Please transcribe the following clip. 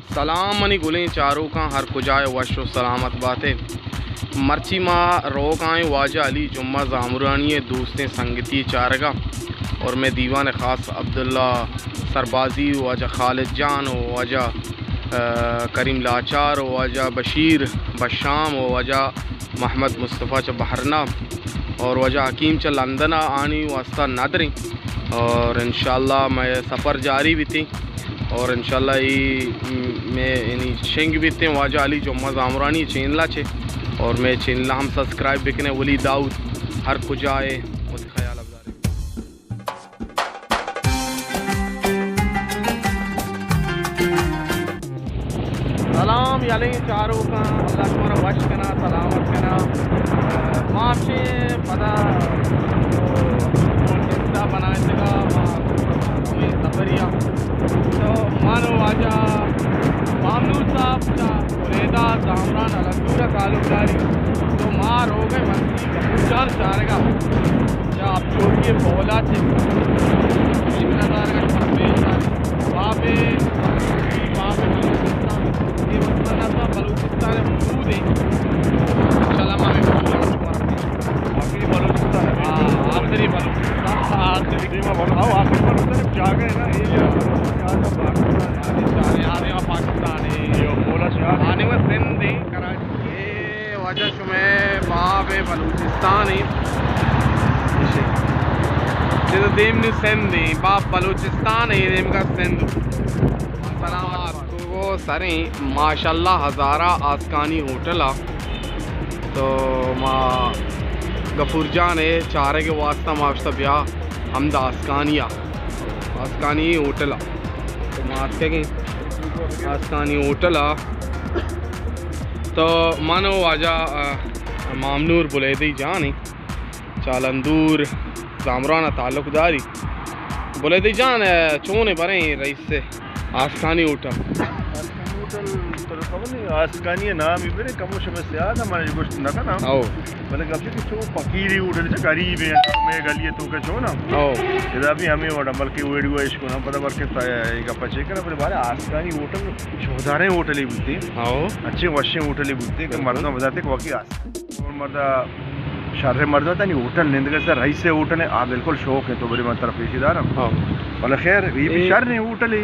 सलाम मनी गुलें चारों का हर कुजाए वशो सलामत बातें मर्ची माँ रोक आए वाजा अली जुम्मा जामरानी दोस्तें संगती चारगा और मैं दीवान ख़ास अब्दुल्ला सरबाजी वाजा खालिद जान वाजा करीम लाचार वाजा बशीर बशाम वाजा महमद मुस्तफ़ा च बहरना और वजह हकीम च लंदना आनी वास्ता नादरी और इंशाल्लाह मैं सफ़र जारी भी थी और इंशाल्लाह ये मैं यानी शेंग भी थे वाजा अली जुम्मा जामरानी चैनला छे और मैं चैनला हम सब्सक्राइब बिकने वली दाऊद हर कुजाए मुझे ख्याल सलाम याले चारों का अल्लाह तुम्हारा वश करना सलामत करना माफ़ी पता तो बनाए जगह हमें सफरिया तो मानो वाजा मामनूर साहब का उरेदा जामरान अलगूरा तालुकदारी तो मार हो गए मंत्री कपूर चारेगा या आप जो ये बोला थे वहाँ पे ये बलूचिस्तान मौजूद है इंशाल्लाह आखिरी बलूचिस्तान आखिरी जा गए ना ये पाकिस्तान आने में सिंध है कराची ये वजह शुमें बाब बलूचिस्तान है जिस देम ने सिंध है बाप बलूचिस्तान है देम का सिंध सलामत वो सरें माशाल्लाह हज़ारा आसकानी होटल आ तो माँ गफूर जान है चारे के वास्ता माशा ब्याह हमदा आसकानी होटल आ तो मास्ते के आसकानी होटल आ तो मानो आजा मामनूर बुलेदी जान चालंदूर जामराना ताल्लुकदारी बुलेदी जान चोने बरे रईस से आसकानी होटल आसकानी नाम ही मेरे कमो शमस याद हमारे जो कुछ ना ना आओ मतलब कब से तो फकीरी उड़े से गरीब है मैं गलिए तो के छो ना आओ इधर भी हमें और बल्कि वेडियो इसको ना पता बल्कि का पचे कर अपने बारे आसकानी होटल शोधारे होटल ही बुद्धि आओ अच्छे वश्य होटल ही बुद्धि कि मर्दा बताते कि वाकई आस और मर्दा शहर मर्दा था नहीं होटल निंद के सर रईस से होटल है आप बिल्कुल शौक है तो बड़ी मतलब पेशीदार हम मतलब खैर ये भी शहर नहीं होटल है।